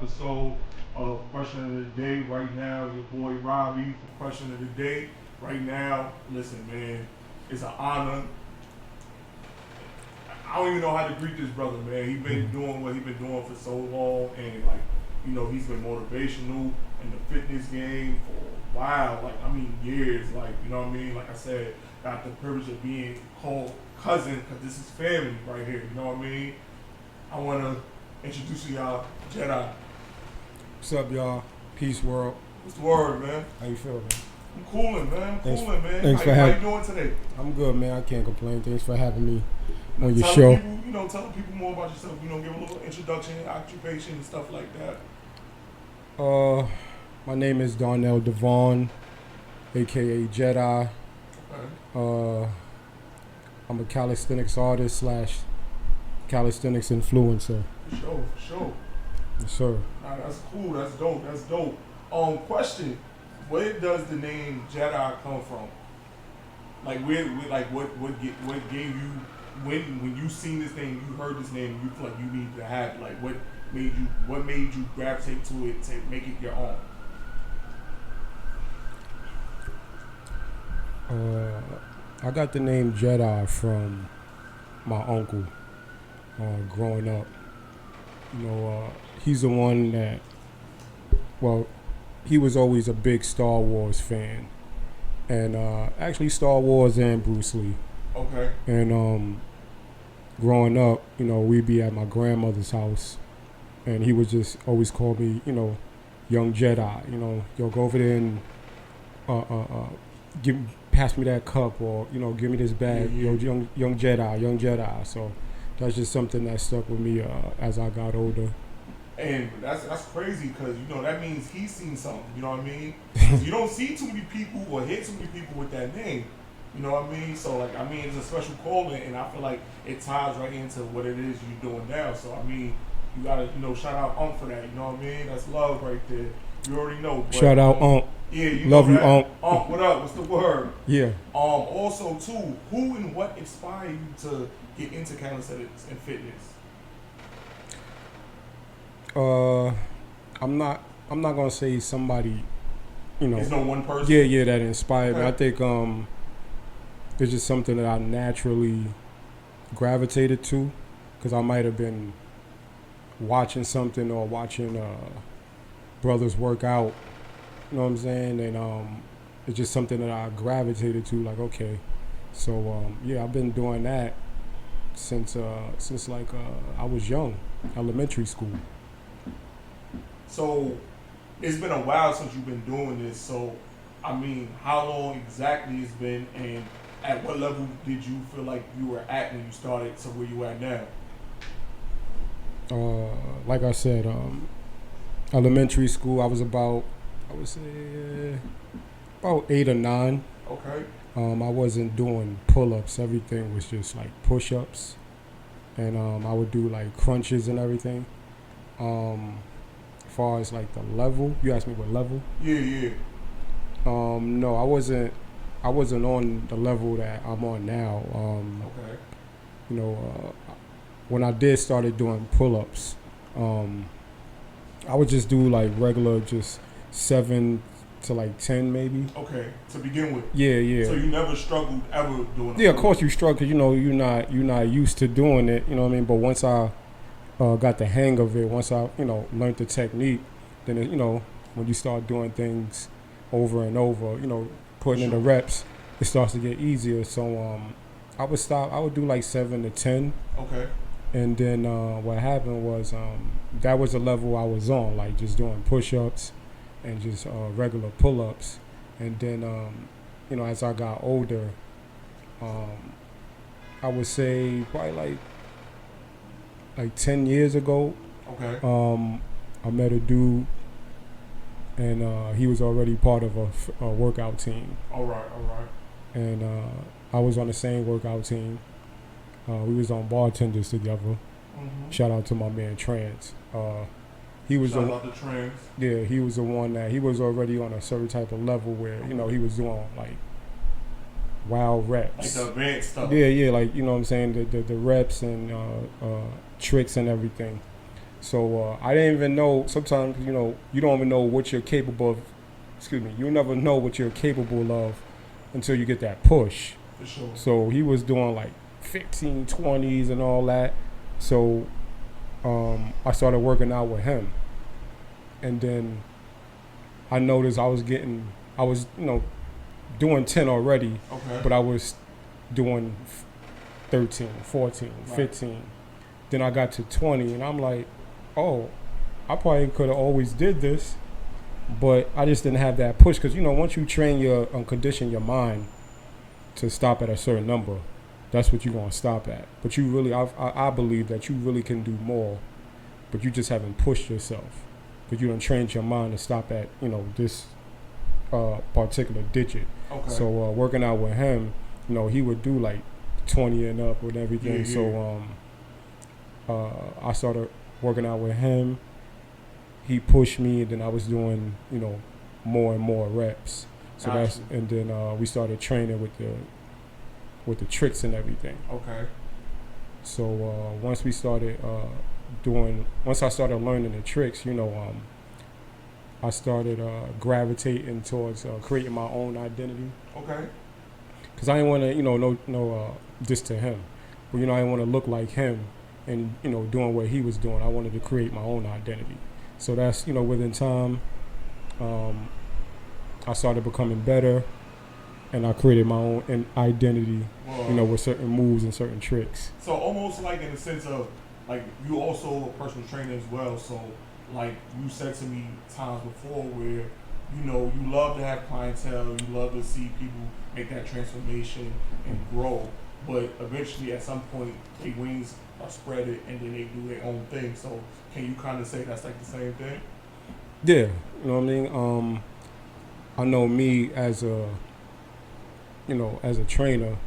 episode of Question of the Day. Right now, your boy Robbie for Question of the Day. Right now, listen, man, it's an honor. I don't even know how to greet this brother, man. He's been doing what he's been doing for so long, and like, you know, he's been motivational in the fitness game for a while. Like, I mean, years. Like, you know what I mean? Like I said, got the privilege of being called cousin because this is family right here. You know what I mean? I want to introduce to y'all Jedi. What's up, y'all? Peace, world. What's the word, man? How you feel, man? I'm cooling, man. I'm cooling, man. Thanks for how you doing today? I'm good, man. I can't complain. Thanks for having me on your Tell show. People, tell people more about yourself. You know, give a little introduction, occupation, and stuff like that. My name is Darnell Devon, aka Jedi. Okay. I'm a calisthenics artist / calisthenics influencer. For sure. Yes, sir. Nah, that's cool. That's dope. Question: where does the name Jedi come from? Like, what gave you when you seen this name, you heard this name, you feel like you need to have it? Like, what made you gravitate to it to make it your own? I got the name Jedi from my uncle. Growing up, he's the one that, he was always a big Star Wars fan, and actually Star Wars and Bruce Lee. Okay. And growing up, we'd be at my grandmother's house, and he would just always call me, young Jedi. Yo, go over there and pass me that cup, or give me this bag. Yeah. Young Jedi. So that's just something that stuck with me as I got older. And that's crazy because, that means he's seen something, you know what I mean? You don't see too many people or hear too many people with that name, you know what I mean? So, it's a special calling, and I feel like it ties right into what it is you're doing now. So, you got to, shout out for that, you know what I mean? That's love right there. You already know. But, shout out Yeah, you love know you, that. What up? What's the word? Yeah. Also, too, who and what inspired you to get into calisthenics and fitness? I'm not gonna say somebody, There's no one person. Yeah, that inspired me. I think it's just something that I naturally gravitated to, because I might have been watching something or watching brothers work out. You know what I'm saying? And it's just something that I gravitated to. Like, okay, so I've been doing that since I was young, elementary school. So it's been a while since you've been doing this. So, how long exactly it's been, and at what level did you feel like you were at when you started to where you at now? Like I said, elementary school, I would say about 8 or 9. Okay. I wasn't doing pull-ups. Everything was just like push-ups, and I would do like crunches and everything. As far as like the level, you asked me what level? Yeah. No, I wasn't on the level that I'm on now. Okay. When I started doing pull-ups, I would just do like regular, just 7 to like 10 maybe. Okay, to begin with. Yeah. So you never struggled ever doing it? Yeah, of course you struggle, because you're not used to doing it. You know what I mean? But once I got the hang of it, once I learned the technique, then when you start doing things over and over, putting in the reps, it starts to get easier. So I would do like 7 to 10. Okay. And then what happened was that was the level I was on, like just doing push-ups and just regular pull-ups. And then as I got older, I would say probably like 10 years ago. Okay. I met a dude, and he was already part of a workout team. All right. And I was on the same workout team. We was on bartenders together. Mm-hmm. Shout out to my man Trans. He was Shout out to Trans. Yeah, he was the one that he was already on a certain type of level where he was doing like wild reps. Like the advanced stuff. Yeah, like what I'm saying, the reps and tricks and everything. So I didn't even know. Sometimes you don't even know what you're capable of. Excuse me. You never know what you're capable of until you get that push. For sure. So he was doing like 15, 20s and all that. So I started working out with him, and then I noticed I was doing 10 already, Okay. but I was doing 13, 14, Right. 15. Then I got to 20, and I'm like, oh, I probably could have always did this, but I just didn't have that push. Because, once you train condition your mind to stop at a certain number, that's what you're going to stop at. But you really, I believe that you really can do more, but you just haven't pushed yourself. Because you don't train your mind to stop at, this particular digit. Okay. So working out with him, he would do like 20 and up with everything. Yeah. So I started working out with him. He pushed me, and then I was doing, more and more reps. So Gotcha. and then we started training with the tricks and everything. Okay. So once I started learning the tricks, I started gravitating towards creating my own identity. Okay. Because I didn't want to, this to him. But, I didn't want to look like him and, doing what he was doing. I wanted to create my own identity. So that's, within time, I started becoming better, and I created my own identity, with certain moves and certain tricks. So almost like in the sense of, like, you also a personal trainer as well. So, like, you said to me times before where, you love to have clientele, you love to see people make that transformation and grow. But eventually, at some point, their wings are spread and then they do their own thing. So, can you kind of say that's like the same thing? Yeah, you know what I mean? I know me as a trainer,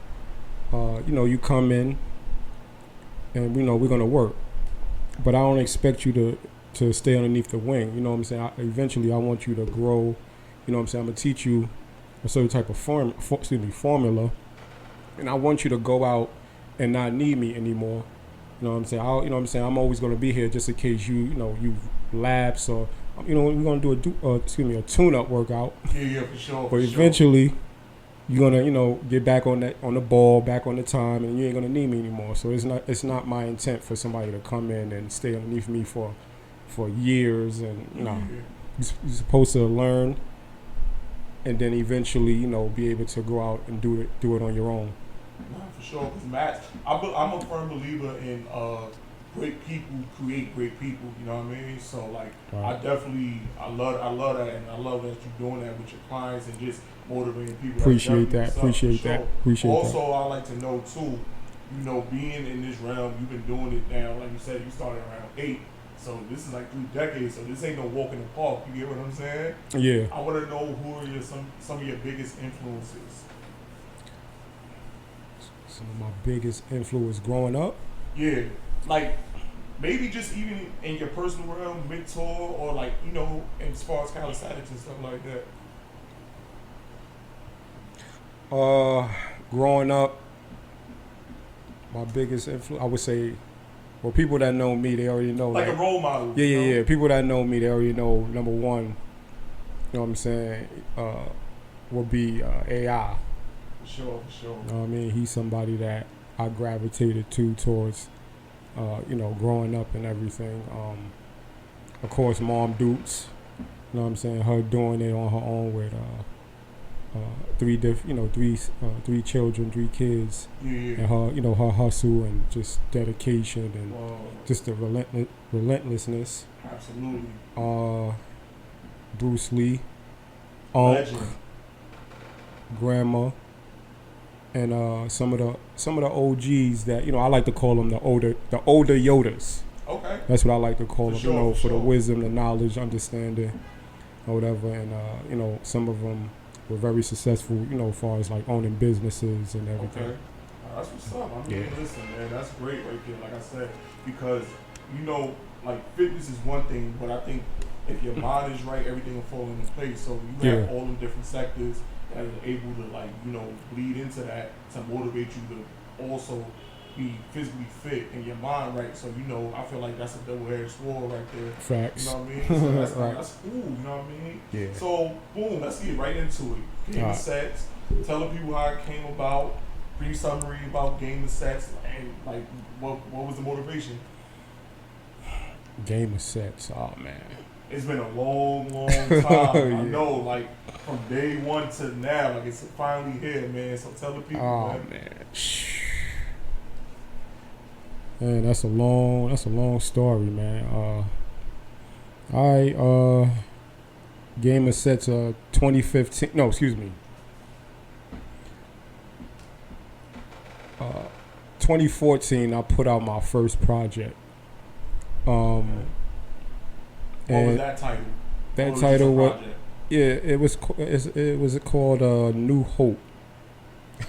you come in and, we're going to work. But I don't expect you to stay underneath the wing. You know what I'm saying? Eventually, I want you to grow. You know what I'm saying? I'm going to teach you a certain type of formula. And I want you to go out and not need me anymore. You know what I'm saying? I'm always going to be here just in case you lapse or, we're going to do a tune-up workout. Yeah, for sure. But eventually, you're gonna, get back on the ball, back on the time, and you ain't gonna need me anymore. So it's not my intent for somebody to come in and stay underneath me for years. And you're supposed to learn, and then eventually, be able to go out and do it on your own. Nah, for sure. Because Matt, I'm a firm believer in great people create great people. You know what I mean? So like, Right. I love that, and I love that you're doing that with your clients and just motivating people. Appreciate that. Stuff, Appreciate for that. sure. Appreciate also, that. I like to know too. Being in this realm, you've been doing it now. Like you said, you started around 8. So this is like 3 decades. So this ain't no walk in the park. You get what I'm saying? Yeah. I want to know who are some of your biggest influences. Some of my biggest influence growing up. Yeah, like maybe just even in your personal realm, mentor, or like as far as calisthenics and stuff like that. Growing up, my biggest influence, I would say, well, people that know me, they already know. Like a role model. Yeah. People that know me, they already know. Number one, you know what I'm saying, will be AI. For sure. You know what I mean? He's somebody that I gravitated towards, growing up and everything. Of course, Mom Dukes. You know what I'm saying? Her doing it on her own with 3 children, 3 kids. Yeah. And her, her hustle and just dedication and just the relentlessness. Absolutely. Bruce Lee, Legend. Grandma, and some of the OGs that I like to call them the older Yodas. Okay. That's what I like to call them. Sure, for the wisdom, the knowledge, understanding, or whatever. And some of them were very successful. As far as like owning businesses and everything. Okay. That's what's up. I mean, listen, man, that's great right there. Like I said, because like fitness is one thing, but I think if your mind is right, everything will fall into place. So you have all them different sectors that are able to bleed into that to motivate you to also be physically fit and your mind right. So you know, I feel like that's a double-edged sword right there. Facts. You know what I mean? So that's Right. that's cool. You know what I mean? Yeah. So boom, let's get right into it. Game of Setz. Tell the people how it came about. Brief summary about Game of Setz and like what was the motivation? Game of Setz. Oh man. It's been a long time. Yeah. I know, like from day one to now, like it's finally here, man. So tell the people, man. Man, that's a long story, man. All right, Game of Setz 2015. No, excuse me. 2014, I put out my first project. What was that title? That title was it was called New Hope,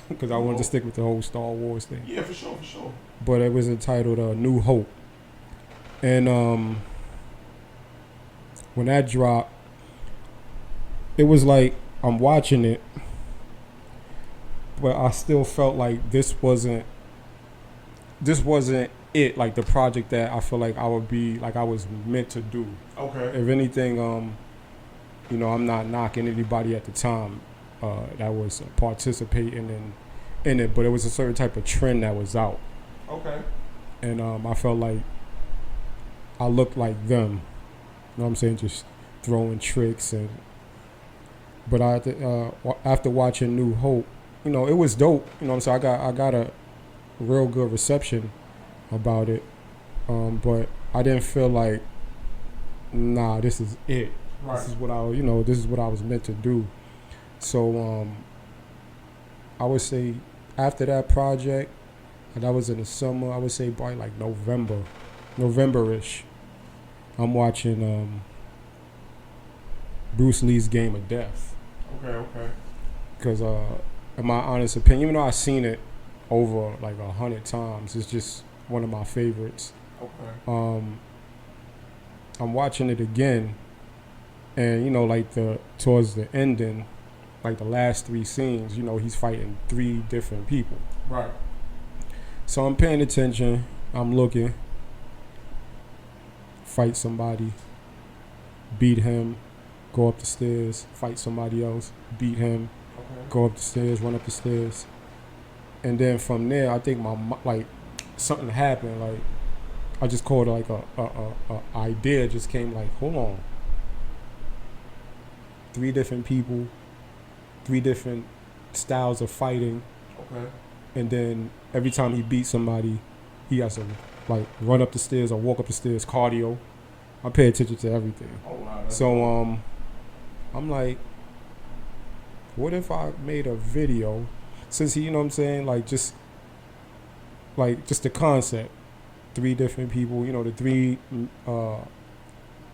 because I wanted to stick with the whole Star Wars thing. Yeah, for sure. But it was entitled New Hope, and when that dropped, it was like I'm watching it, but I still felt like this wasn't it, like the project that I feel like I would be like I was meant to do. Okay. If anything, you know, I'm not knocking anybody at the time that was participating in it, but it was a certain type of trend that was out. Okay. And I felt like I looked like them. You know what I'm saying? Just throwing tricks but after watching New Hope, you know, it was dope. You know what I'm saying? I got a real good reception about it. But I didn't feel like, nah, this is it. Right. This is what I was meant to do. So I would say after that project, and that was in the summer, I would say probably like November-ish, I'm watching Bruce Lee's Game of Death. Okay. Because in my honest opinion, even though I've seen it over like 100 times, it's just one of my favorites. Okay. I'm watching it again, and you know, like towards the ending, like the last 3 scenes, you know, he's fighting 3 different people. Right. So I'm paying attention. I'm looking. Fight somebody. Beat him. Go up the stairs. Fight somebody else. Beat him. Okay. Go up the stairs. Run up the stairs. And then from there, I think something happened. Like I just called it like a idea just came like, hold on. 3 different people. 3 different styles of fighting. Okay. And then every time he beats somebody, he has to like run up the stairs or walk up the stairs. Cardio. I pay attention to everything. Oh wow. So I'm like, what if I made a video? Since you know what I'm saying, like just the concept. 3 different people. You know, the 3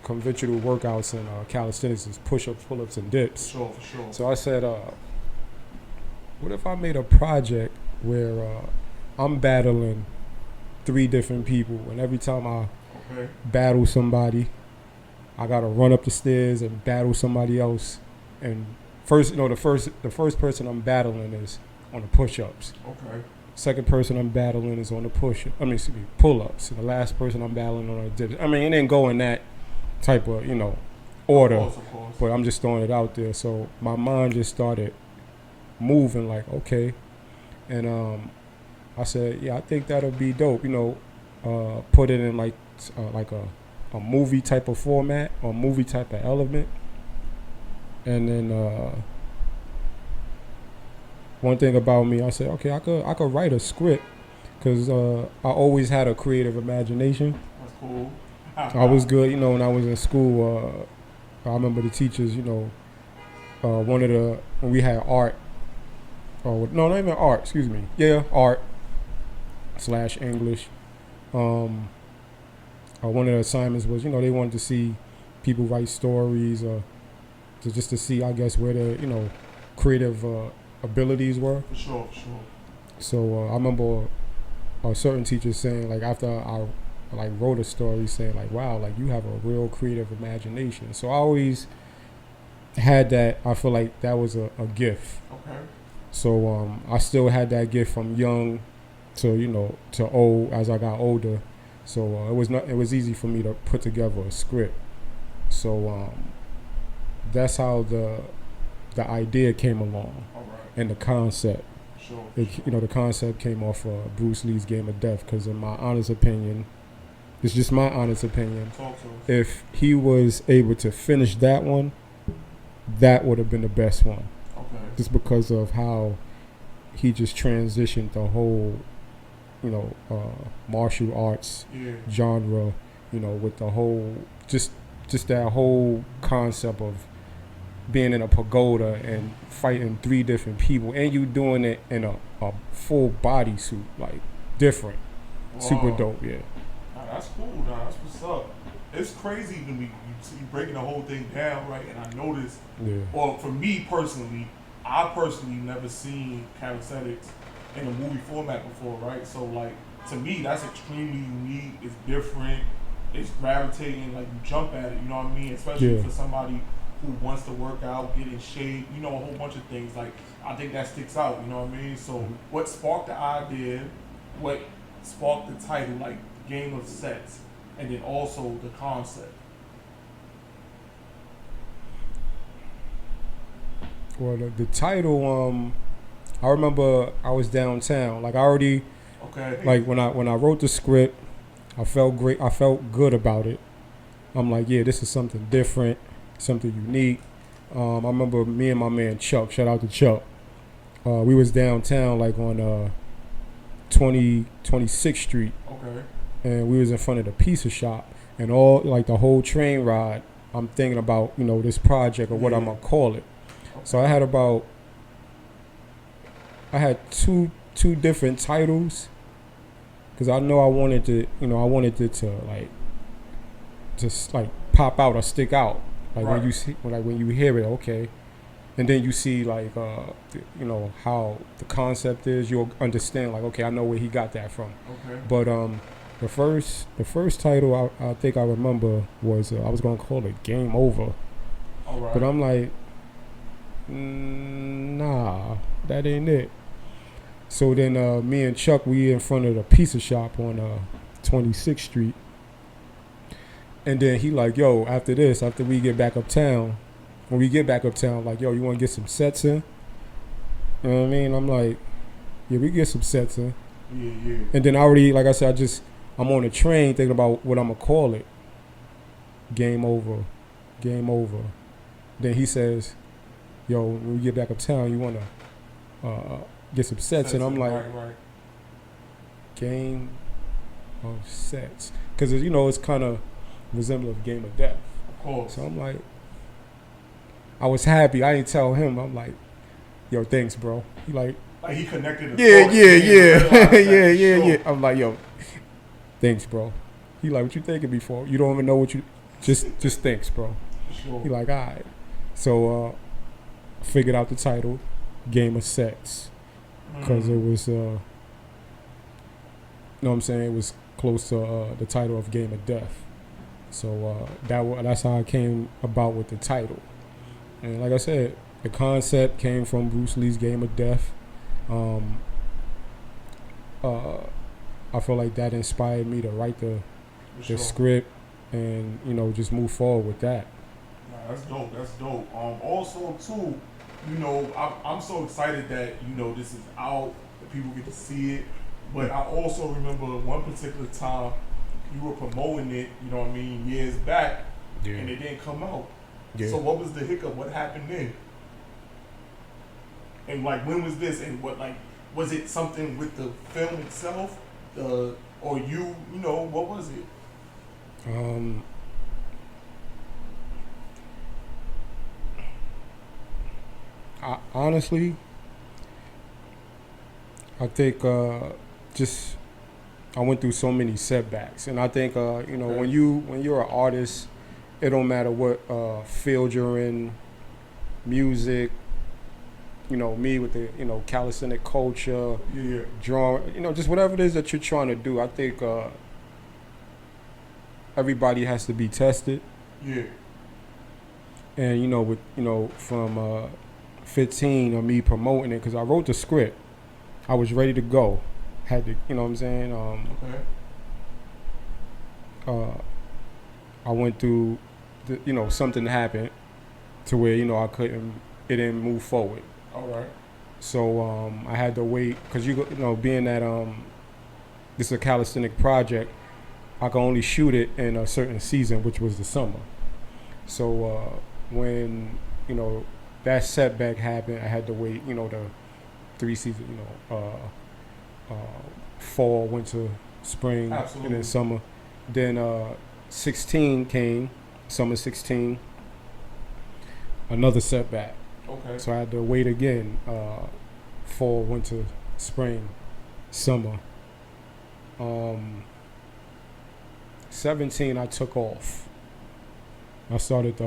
conventional workouts in calisthenics is push-ups, pull-ups, and dips. For sure. So I said, what if I made a project where I'm battling 3 different people, and every time I battle somebody, I gotta run up the stairs and battle somebody else. And first, you know, the first person I'm battling is on the push-ups. Okay. Second person I'm battling is on the pull-ups. And the last person I'm battling on the dips. I mean, it didn't go in that type of, you know, order. Of course. But I'm just throwing it out there. So my mind just started moving like, okay. And I said, yeah, I think that'll be dope. You know, put it in like a movie type of format or movie type of element. And then one thing about me, I said, okay, I could write a script because I always had a creative imagination. That's cool. I was good, you know, when I was in school. I remember the teachers, you know, when we had art. Oh no, not even art. Excuse me. Yeah, art / English. One of the assignments was, you know, they wanted to see people write stories, just to see, I guess, where their, you know, creative abilities were. For sure. So I remember a certain teacher saying, like, after I like wrote a story, saying like, wow, like you have a real creative imagination. So I always had that. I feel like that was a gift. Okay. So I still had that gift from young as I got older. So it was easy for me to put together a script. So that's how the idea came along, and the concept. Sure. The concept came off of Bruce Lee's Game of Death, because in my honest opinion, it's just my honest opinion, if he was able to finish that one, that would have been the best one. Okay. Just because of how he just transitioned the whole, martial arts genre, with the whole, just that whole concept of being in a pagoda and fighting 3 different people, and you doing it in a full body suit, like different. Wow. Super dope, yeah. Nah, that's cool. Nah, that's what's up. It's crazy to me. You breaking the whole thing down, right? And I noticed, well, for me personally, I personally never seen calisthenics in a movie format before, right? So, like, to me, that's extremely unique. It's different. It's gravitating. Like, you jump at it, you know what I mean? Especially for somebody who wants to work out, get in shape, a whole bunch of things. Like, I think that sticks out, you know what I mean? So, what sparked the idea, what sparked the title, like, Game of Setz, and then also the concept? Well, the title, I remember I was downtown. Like, I already, like, when I wrote the script, I felt great. I felt good about it. I'm like, yeah, this is something different, something unique. I remember me and my man Chuck, shout out to Chuck. We was downtown, like on 26th Street. Okay. And we was in front of the pizza shop, and all, like, the whole train ride, I'm thinking about, this project or what I'm gonna call it. Okay. So I had two different titles, because I know I wanted it to like just like pop out or stick out, like when you see, when you hear it, okay, and then you see like how the concept is, you'll understand, like, okay, I know where he got that from. Okay. But the first title I think I remember was I was gonna call it Game Over. All right. But I'm like, nah, that ain't it. So then me and Chuck, we in front of the pizza shop on 26th Street. And then he like, yo, after we get back uptown, like, yo, you want to get some Setz in? You know what I mean? I'm like, yeah, we get some Setz in. Yeah. And then I already, like I said, I'm on the train thinking about what I'm going to call it. Game Over. Then he says, yo, when we get back uptown, you want to get some Setz, and I'm like, right. Game of Setz, because it's kind of resembling Game of Death. Of course. So I'm like, I was happy. I didn't tell him. I'm like, yo, thanks, bro. He like he connected. Yeah. I'm like, yo, thanks, bro. He like, what you thinking before? You don't even know what you just thanks, bro. Sure. He like, all right. So figured out the title, Game of Setz. Because it was, know what I'm saying? It was close to the title of Game of Death. So that's how I came about with the title. And like I said, the concept came from Bruce Lee's Game of Death. I feel like that inspired me to write the script and, just move forward with that. Nah, that's dope. Also, too, I'm so excited that, this is out, that people get to see it. But I also remember one particular time you were promoting it, years back, and it didn't come out. Yeah. So what was the hiccup? What happened then? And, like, when was this? And what, like, was it something with the film itself? Or what was it? Honestly, I think I went through so many setbacks, and I think when you're an artist, it don't matter what field you're in, music, me with the calisthenic culture, drawing, just whatever it is that you're trying to do. I think everybody has to be tested. Yeah. And from 15 of me promoting it, because I wrote the script, I was ready to go, had to, you know what I'm saying? I went through, something happened to where, it didn't move forward. All right. So I had to wait because being that this is a calisthenic project, I can only shoot it in a certain season, which was the summer. So when that setback happened, I had to wait. The 3 seasons. Fall, winter, spring, Absolutely. and then summer. Then 16 came, summer 16. Another setback. Okay. So I had to wait again. Fall, winter, spring, summer. 17, I took off. I started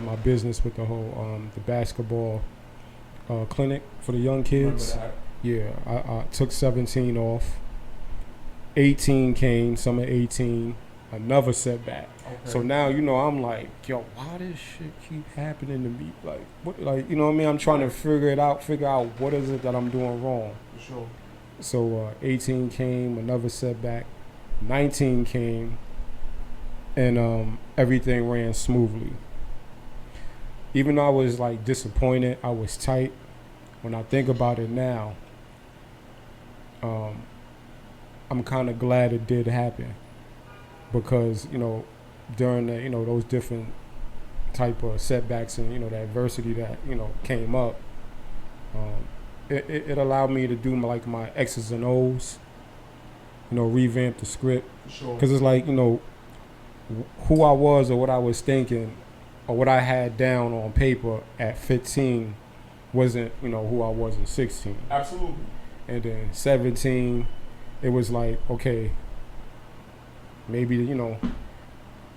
my business with the whole the basketball clinic for the young kids. Remember that? Yeah, I took 17 off. 18 came, summer 18, another setback. Okay. So now, I'm like, yo, why this shit keep happening to me? Like, what? Like, you know what I mean? I'm trying to figure out what is it that I'm doing wrong. For sure. So 18 came, another setback. 19 came, and everything ran smoothly. Even though I was like disappointed, I was tight. When I think about it now, I'm kind of glad it did happen because during the those different type of setbacks and the adversity that came up, it allowed me to do my X's and O's, revamp the script. For sure. Because it's like who I was or what I was thinking or what I had down on paper at 15 wasn't who I was at 16. Absolutely. And then 17, it was like, okay, maybe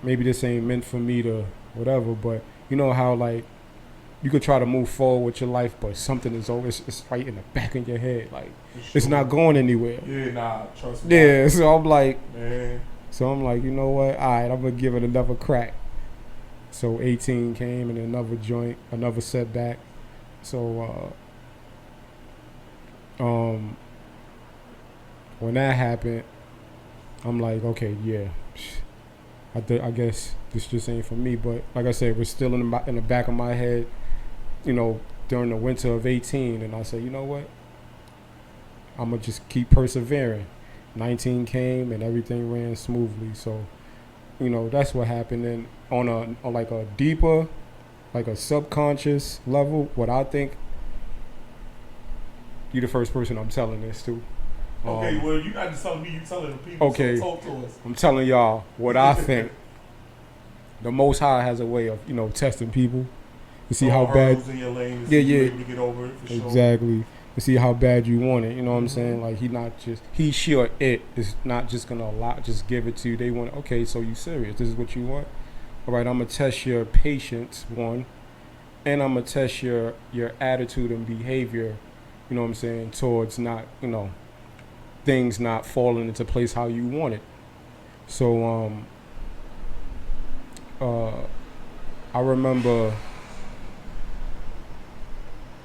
maybe this ain't meant for me to whatever, but how like you could try to move forward with your life, but something is always it's right in the back of your head, like it's not going anywhere. Yeah, nah, trust me. Yeah, so I'm like, man. So I'm like, you know what? All right, I'm gonna give it another crack. So 18 came and another joint, another setback. So when that happened, I'm like, okay, yeah, I guess this just ain't for me. But like I said, it was still in the back of my head, during the winter of 18, and I said, you know what? I'm gonna just keep persevering. 19 came and everything ran smoothly. So, that's what happened. And on a deeper, like a subconscious level, what I think, you're the first person I'm telling this to. Okay, well, you're not just telling me, you're telling the people. Okay, so talk to us. I'm telling y'all what I think. The Most High has a way of, testing people to see how bad. In your lane, yeah. To get over it, for exactly. Sure. To see how bad you want it. You know what I'm saying? Like he, she, or it is not just gonna just give it to you. They want, okay, so you serious? This is what you want? All right, I'm gonna test your patience, one, and I'm gonna test your attitude and behavior. You know what I'm saying? Towards not, things not falling into place how you want it. So I remember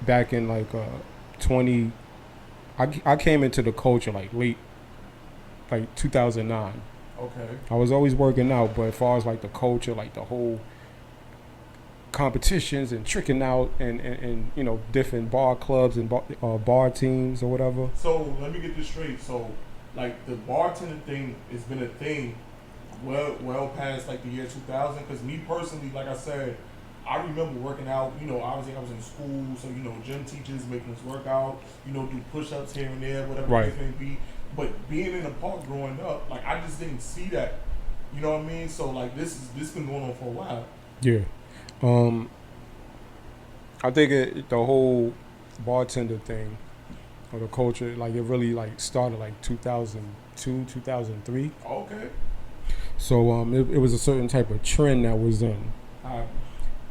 back in 20, I came into the culture late 2009. Okay. I was always working out, but as far as the culture, the whole competitions and tricking out and different bar clubs and bar teams or whatever. So let me get this straight. So the bartending thing has been a thing well past the year 2000. Because me personally, like I said, I remember working out. Obviously I was in school, so gym teachers making us work out. Do push-ups here and there, whatever right. it may be. But being in the park growing up, I just didn't see that. You know what I mean? So this been going on for a while. Yeah. I think the whole bartender thing or the culture, it really started 2002, 2003. Okay. So it was a certain type of trend that was in.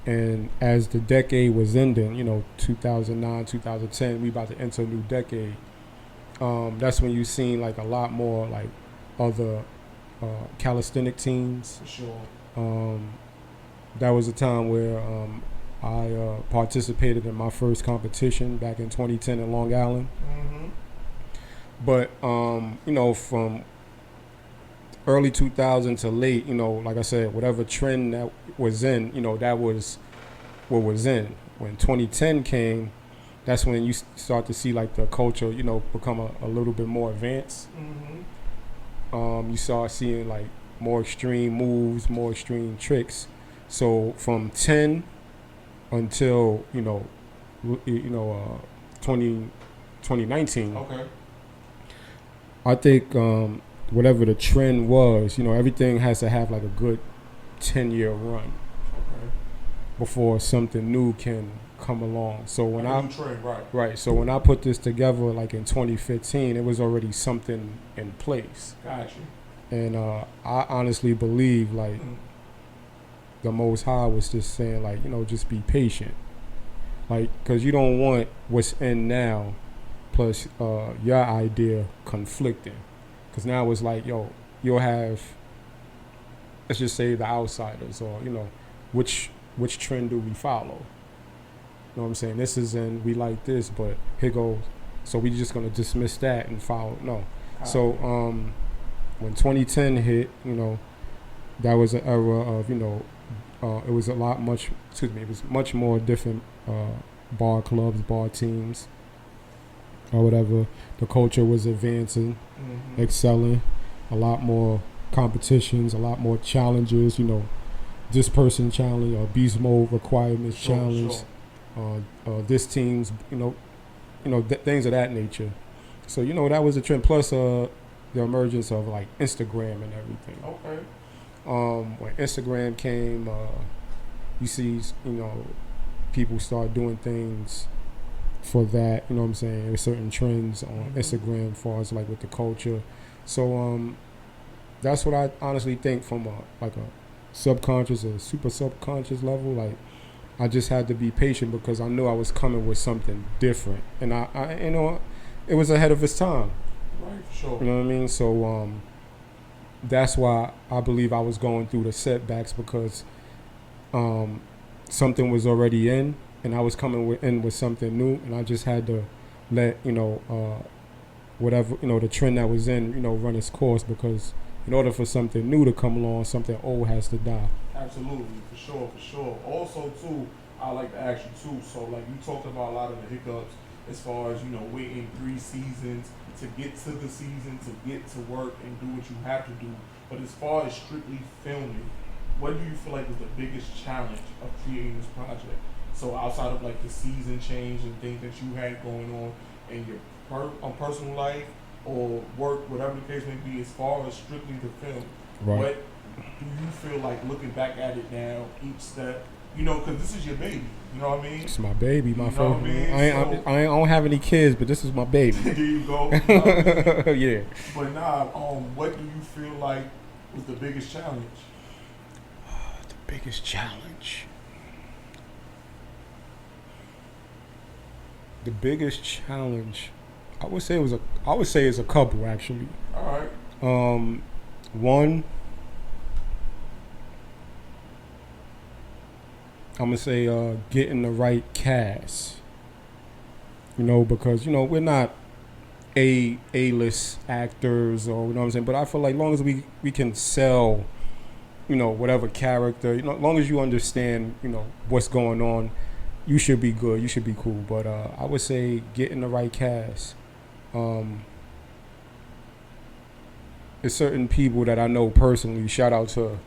And as the decade was ending, 2009, 2010, we about to enter a new decade. That's when you seen a lot more other calisthenic teams. For sure. That was a time where I participated in my first competition back in 2010 in Long Island. But from early 2000 to late, like I said, whatever trend that was in, that was what was in. When 2010 came, that's when you start to see like the culture, become a little bit more advanced. You start seeing like more extreme moves, more extreme tricks. So from 10 until 2019. Okay. I think whatever the trend was, everything has to have like a good 10-year run before something new can come along. So when trend, right. So when I put this together, like in 2015, it was already something in place. Gotcha. And I honestly believe like the Most High was just saying like, just be patient, like, because you don't want what's in now plus your idea conflicting, because now it's like, you'll have, let's just say, the outsiders, or which trend do we follow? You know what I'm saying? This is in, we like this, but here goes, so we just gonna dismiss that and follow. No. So when 2010 hit, that was an era of, it was it was much more different bar clubs, bar teams, or whatever. The culture was advancing, excelling, a lot more competitions, a lot more challenges, this person challenge or beast mode requirements challenge, this team's, things of that nature. So, that was a trend. Plus the emergence of like Instagram and everything. Okay. When Instagram came, you see, people start doing things for that, you know what I'm saying? There's certain trends on Instagram as far as like with the culture. So that's what I honestly think from a subconscious or super subconscious level. Like, I just had to be patient because I knew I was coming with something different, and I it was ahead of its time. Right, for sure. You know what I mean? So that's why I believe I was going through the setbacks, because something was already in, and I was coming in with something new, and I just had to let whatever the trend that was in run its course, because in order for something new to come along, something old has to die. Absolutely, for sure. Also, too, I like to ask you too. So, like, you talked about a lot of the hiccups as far as waiting 3 seasons to get to the season, to get to work and do what you have to do. But as far as strictly filming, what do you feel like was the biggest challenge of creating this project? So outside of like the season change and things that you had going on in your personal life or work, whatever the case may be, as far as strictly the film, what do you feel like looking back at it now, each step, because this is your baby, you know what I mean? It's my baby, my favorite. I mean? I don't have any kids, but this is my baby. There you go. Yeah. But what do you feel like was the biggest challenge? The biggest challenge. The biggest challenge, I would say it's a couple, actually. All right. One, I'm gonna say getting the right cast. Because we're not A-list actors, or what I'm saying, but I feel like as long as we can sell, whatever character, as long as you understand, what's going on, you should be good, you should be cool. But I would say getting the right cast. There's certain people that I know personally. Shout out to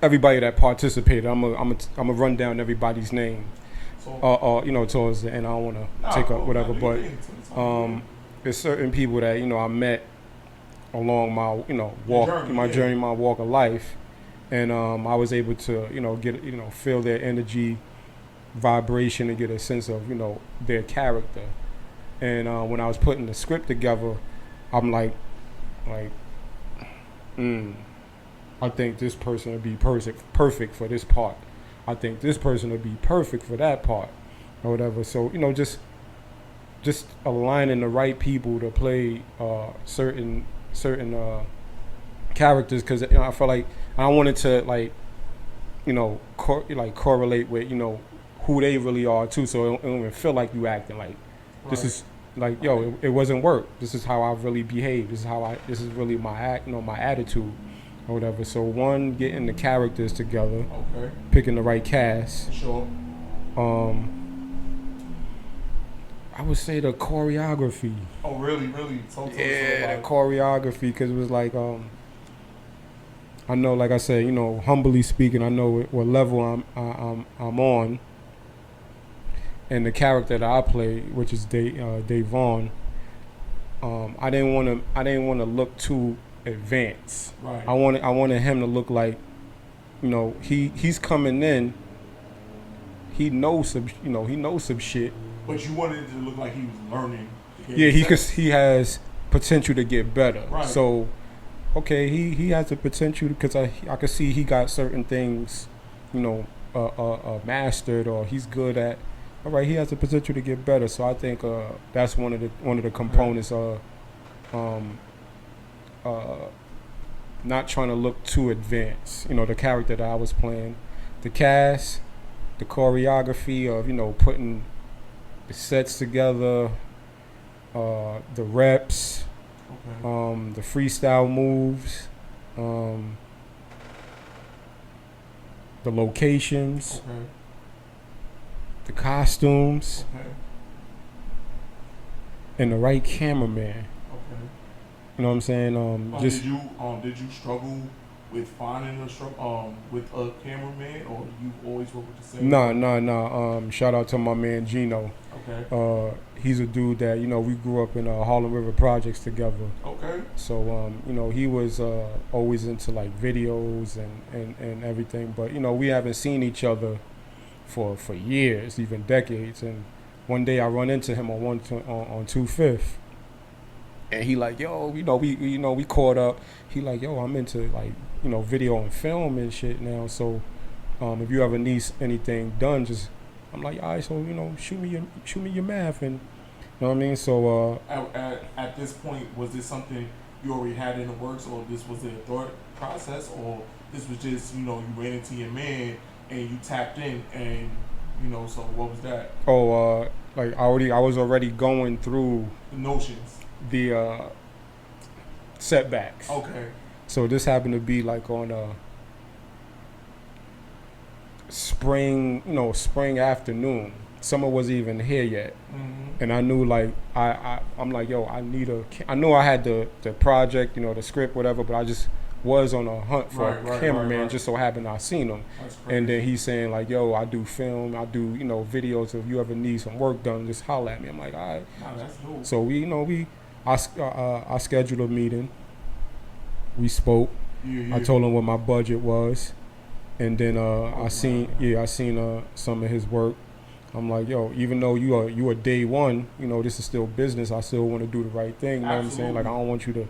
everybody that participated. I'm gonna run down everybody's name. Towards the end. I don't want to take up whatever, but there's certain people that I met along my walk, journey, my walk of life, and I was able to get feel their energy, vibration, and get a sense of their character. And when I was putting the script together, I'm like, I think this person would be perfect for this part. I think this person would be perfect for that part, or whatever. So just aligning the right people to play certain characters, because I felt like I wanted to correlate with who they really are too, so it don't even feel like you acting like this like, yo, it wasn't work. This is how I really behave. This is really my my attitude or whatever. So one, getting the characters together, Okay. picking the right cast. Sure. I would say the choreography. Oh, really? Talk to Yeah, us the choreography, because it was like, I know, like I said, you know, humbly speaking, I know what level I'm on, and the character that I play, which is Dave Vaughn. I didn't want to look too advanced. Right. I wanted him to look like, you know, he's coming in. He knows some shit. But you wanted it to look like he was learning. Yeah, he has potential to get better. Right. So, okay, he has the potential, because I could see he got certain things, you know, mastered, or he's good at. All right, he has the potential to get better. So I think that's one of the components of not trying to look too advanced. You know, the character that I was playing, the cast, the choreography of, you know, putting the sets together, the reps, the freestyle moves, the locations, the costumes, and the right cameraman. You know what I'm saying? Did you struggle with finding with a cameraman, or you always work with the same? No. Shout out to my man Gino. Okay. He's a dude that, you know, we grew up in Harlem River Projects together. Okay. So you know, he was always into like videos and everything, but you know, we haven't seen each other for years, even decades. And one day I run into him on 25th. And he like, yo, you know, we caught up. He like, yo, I'm into like, you know, video and film and shit now. So, if you ever need anything done, just, I'm like, all right, so, you know, shoot me your math, and you know what I mean. So, at this point, was this something you already had in the works, or this was a thought process, or this was just, you know, you ran into your man and you tapped in, and you know, so what was that? Like I was already going through The notions. The setbacks. Okay. So this happened to be like on a spring afternoon. Summer wasn't even here yet. Mm-hmm. And I knew, like, I'm like, yo, I know I had the project, you know, the script, whatever, but I just was on a hunt for a cameraman. Right. Just so happened I seen him. And then he's saying like, yo, I do film, I do, you know, videos. If you ever need some work done, just holler at me. I'm like, all right. Nah, that's dope. So I scheduled a meeting. We spoke. Yeah. I told him what my budget was, and then I seen some of his work. I'm like, yo, even though you are day one, you know, this is still business. I still want to do the right thing. You know what I'm saying? Like, I don't want you to,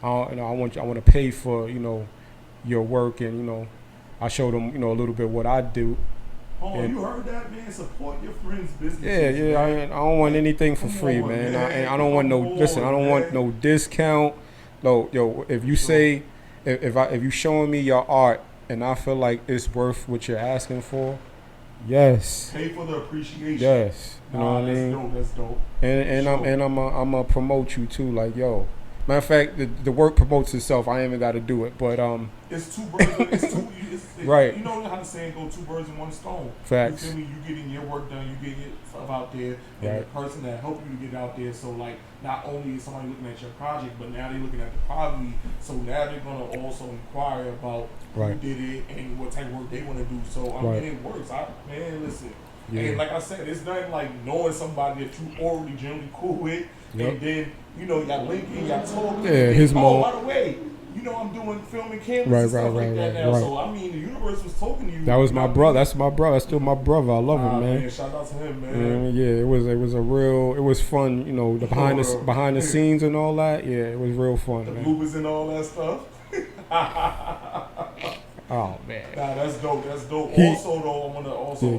I want to pay for, you know, your work, and you know, I showed him, you know, a little bit what I do. Oh, and you heard that, man? Support your friend's business. Yeah. I don't want anything for free, man. I don't want no. Listen, I don't want no discount. No, yo, if you say, if you showing me your art and I feel like it's worth what you're asking for, yes. Pay for the appreciation. Yes, you know what I mean. That's dope. And I'm gonna promote you too. Like, yo. Matter of fact, the work promotes itself. I ain't even got to do it, but it's two birds. Right. You know how the saying go, 2 birds in 1 stone. Facts. You feel me? You getting your work done, you getting your stuff out there, and right. The person that helped you to get out there. So like, not only is somebody looking at your project, but now they're looking at the quality. So now they're gonna also inquire about right. who did it and what type of work they want to do. So I mean, it works. Man, listen. Yeah. And like I said, it's nothing like knowing somebody that you already generally cool with, and then you know y'all linking, y'all talking. Yeah, his mom. By the way, you know I'm doing filming cameras and stuff like that now. So I mean, the universe was talking to you. That was my brother. That's my brother. That's still my brother. I love him, man. Shout out to him, man. Yeah, it was fun. You know, the behind the scenes and all that. Yeah, it was real fun. The man. bloopers and all that stuff. Oh man. Nah, that's dope. Also though, I want to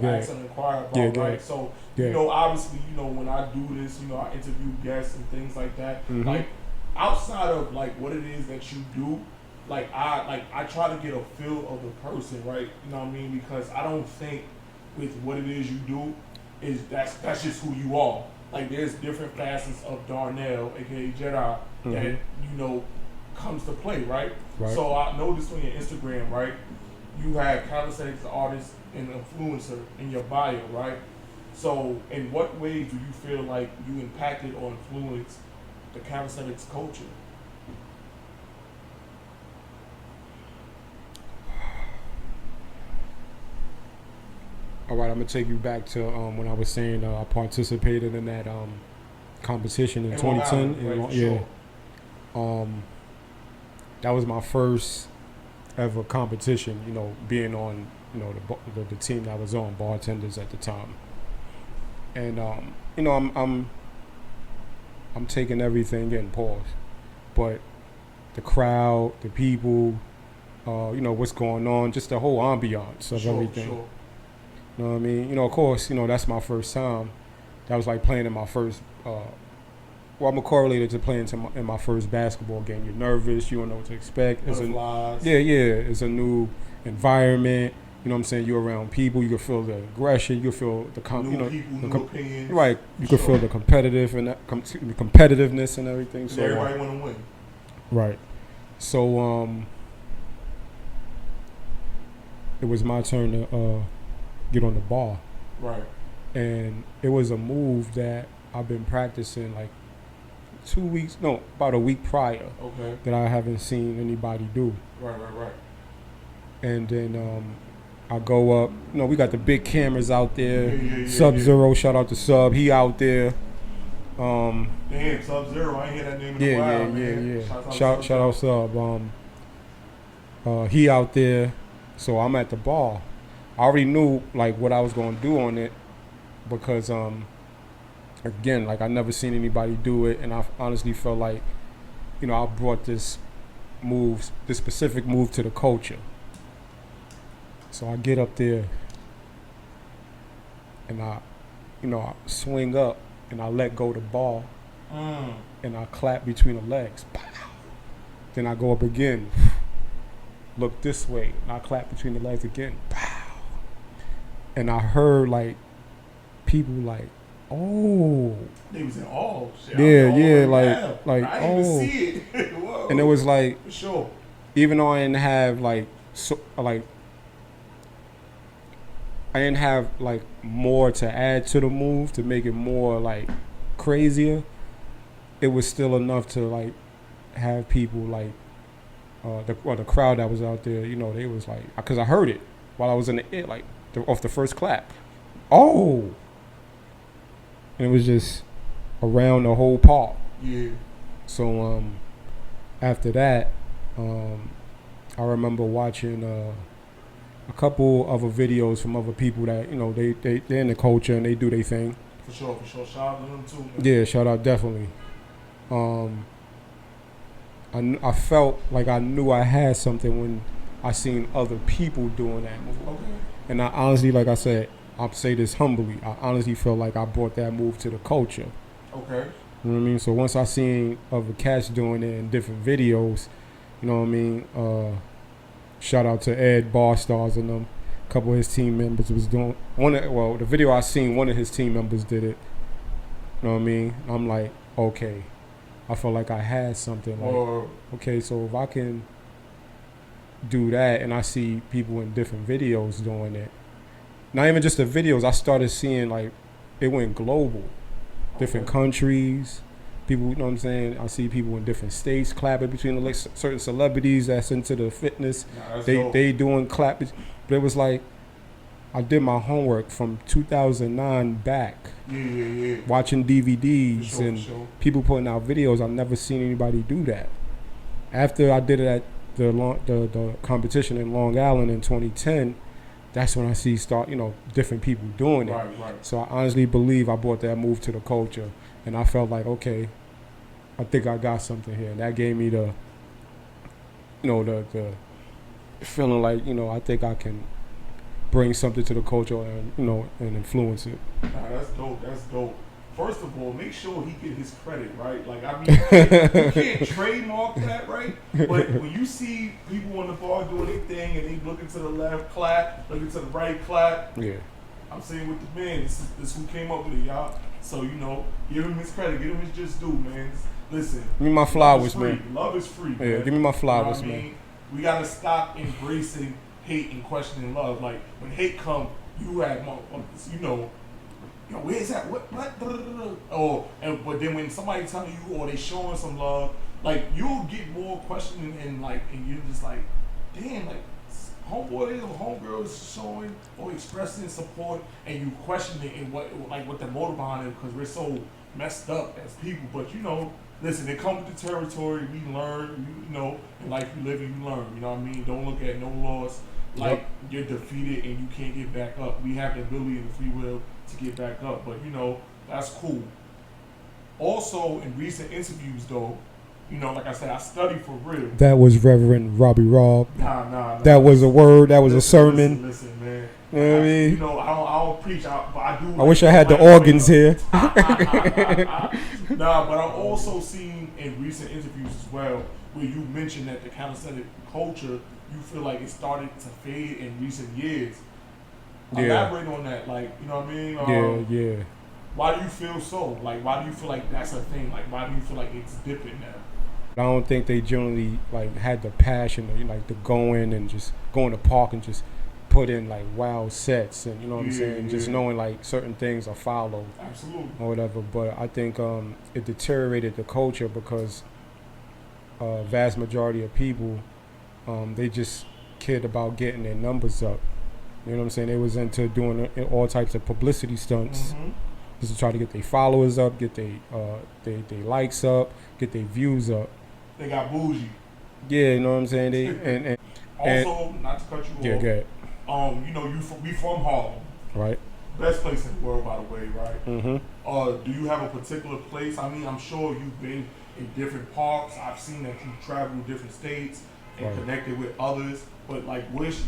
ask and inquire about, right? So, you know, obviously, you know, when I do this, you know, I interview guests and things like that. Mm-hmm. Like, outside of like what it is that you do, I try to get a feel of the person, right? You know what I mean? Because I don't think with what it is you do that's just who you are. like there's different facets of Darnell, aka Jedi, that you know comes to play, right? So I noticed on your Instagram, right, you have calisthenics artist and influencer in your bio, right? So in what ways do you feel like you impacted or influenced the calisthenics culture? All right, I'm gonna take you back to when I was saying I participated in that competition in 2010. Right, sure. That was my first ever competition. You know, being on the team that I was on, bartenders at the time, and you know I'm taking everything in, pause, but the crowd, the people, you know what's going on, just the whole ambiance of everything. Sure. You know what I mean? You know, of course, you know, that's my first time. That was like playing in my first, well, I'm correlated to playing in my first basketball game. You're nervous. You don't know what to expect. It's a new environment. You know what I'm saying? You're around people. You can feel the aggression. You can feel the opinions. Right. You can feel the competitiveness and everything. So everybody want to win. Right. So it was my turn to get on the bar. Right. And it was a move that I've been practicing like about a week prior. Okay. That I haven't seen anybody do. Right. And then I go up. You know, we got the big cameras out there. Yeah. Sub-Zero, shout out to Sub. He out there. Damn, Sub-Zero. I ain't hear that name in a while, man. Yeah. Shout out Sub. He out there. So I'm at the bar. I already knew like what I was gonna do on it because again, like I never seen anybody do it, and I honestly felt like, you know, I brought this specific move to the culture. So I get up there and I swing up and I let go the ball and I clap between the legs. Then I go up again, look this way, and I clap between the legs again. And I heard like people like, oh, they was in awe. Yeah, like I oh, didn't even see it. Whoa. And it was like, for sure. Even though I didn't have like more to add to the move to make it more like crazier, it was still enough to like have people like the crowd that was out there, you know, they was like, because I heard it while I was in the air, like off the first clap. Oh, and it was just around the whole park. Yeah. So after that, I remember watching a couple other videos from other people that, you know, they're in the culture and they do their thing. For sure. Shout out to them too, man. Yeah, shout out definitely. I felt like I knew I had something when I seen other people doing that move. Okay. And I honestly, like I said, I'll say this humbly, I honestly felt like I brought that move to the culture. Okay. You know what I mean? So once I seen other cats doing it in different videos, you know what I mean? Shout out to Ed Barstars and them. A couple of his team members was doing the video I seen, one of his team members did it. You know what I mean? I'm like, okay. I felt like I had something. Like, okay, so if I can do that and I see people in different videos doing it, not even just the videos, I started seeing like it went global. Different countries, people, you know what I'm saying? I see people in different states clapping between the legs. Certain celebrities that's into the fitness, they doing clapping. But it was like, I did my homework from 2009 back. Yeah. Watching DVDs people putting out videos. I've never seen anybody do that. After I did it at the competition in Long Island in 2010, that's when I see different people doing it. Right. So I honestly believe I brought that move to the culture, and I felt like, okay, I think I got something here. And that gave me the feeling like, I think I can bring something to the culture and, and influence it. Nah, that's dope. First of all, make sure he get his credit, right? Like, I mean, you can't trademark that, right? But when you see people on the bar doing their thing and they looking to the left, clap, looking to the right, clap. Yeah. I'm saying with the man, this is who came up with it, y'all. So, give him his credit, give him his just due, man. Listen. Give me my flowers, man. Love is free, Yeah, man. give me my flowers, man. We gotta stop embracing hate and questioning love. Like, when hate come, you have motherfuckers, where's that? What? But then when somebody telling you or they showing some love, like, you'll get more questioning and you're just like, damn, like, homeboy or homegirl is showing or expressing support, and you question it and what the motive behind it, because we're so messed up as people. But listen, it comes with the territory. We learn, in life you live and you learn. You know what I mean? Don't look at no loss like you're defeated and you can't get back up. We have the ability and the free will to get back up. But that's cool. Also, in recent interviews though, like I said, I study for real. That was Reverend Robbie Robb. Nah. That was a word. That was a sermon. Listen, man. You know what I mean? I don't preach, but I do. I wish I had the organs here. Nah, but I've also seen in recent interviews as well where you mentioned that the calisthenic culture, you feel like it started to fade in recent years. Yeah. Elaborate on that, like, you know what I mean? Yeah. Why do you feel so? Like, why do you feel like that's a thing? Like, why do you feel like it's dipping now? I don't think they generally had the passion to go in and just go in the park and just put in wild sets and what I'm saying, just knowing certain things are followed. Absolutely. Or whatever. But I think it deteriorated the culture because vast majority of people they just cared about getting their numbers up. You know what I'm saying? They was into doing all types of publicity stunts. Just to try to get their followers up, get their likes up, get their views up. They got bougie. Yeah, you know what I'm saying? They also, not to cut you off. Yeah, go ahead. We from Harlem. Right. Best place in the world, by the way, right? Mm-hmm. Do you have a particular place? I mean, I'm sure you've been in different parks. I've seen that you traveled to different states and connected with others. But where's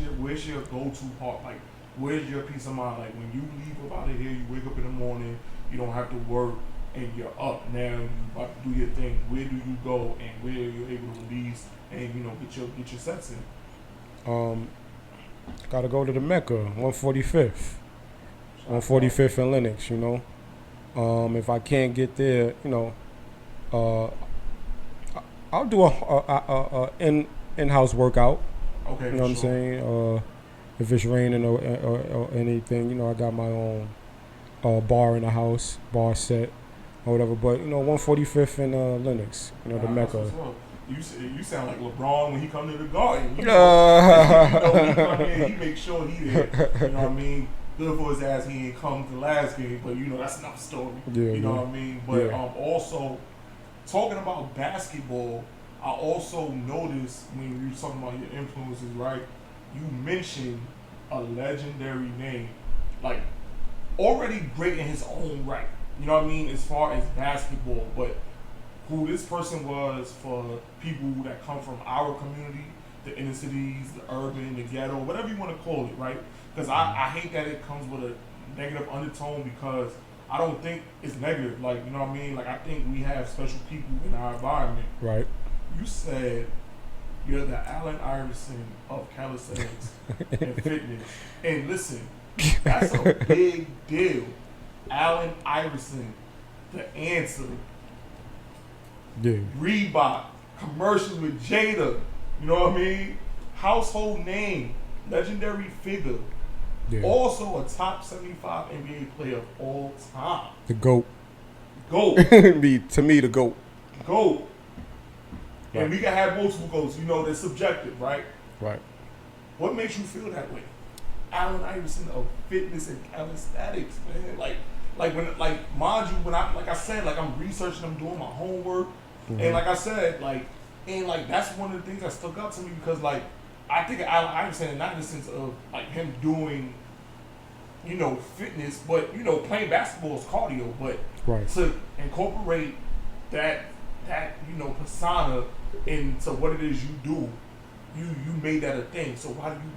your go-to park? Like, where's your peace of mind? Like, when you leave up out of here, you wake up in the morning, you don't have to work, and you're up now, you about to do your thing. Where do you go, and where you're able to release and get your sets in? Gotta go to the Mecca, 145th. 145th and Lenox, if I can't get there, I'll do a in-house workout. Okay. You know what I'm saying? If it's raining or anything, I got my own bar in the house, bar set or whatever. But 145th and Lenox, the Mecca. You sound like LeBron when he come to the Garden. When he come in, he make sure he there. You know what I mean? Good for his ass, he ain't come to the last game, but that's another story. You know what I mean? But also, talking about basketball, I also noticed when you were talking about your influences, right? You mentioned a legendary name, like already great in his own right. You know what I mean? As far as basketball, but who this person was for people that come from our community, the inner cities, the urban, the ghetto, whatever you want to call it, right? Because I hate that it comes with a negative undertone, because I don't think it's negative. Like, you know what I mean? Like, I think we have special people in our environment. Right. You said you're the Allen Iverson of calisthenics and fitness. And listen, that's a big deal. Allen Iverson, the answer. Yeah. Reebok, commercials with Jada. You know what I mean? Household name, legendary figure. Yeah. Also a top 75 NBA player of all time. The GOAT. GOAT. To me, the GOAT. GOAT. Right. And we can have multiple goals. They're subjective, right? Right. What makes you feel that way? Allen Iverson of fitness and calisthenics, man. Mind you, when I said, I'm researching, I'm doing my homework, and like I said, that's one of the things that stuck out to me, because I think of Allen Iverson not in the sense of him doing, fitness, but playing basketball is cardio, but to incorporate that persona into what it is you do, you made that a thing. So why do you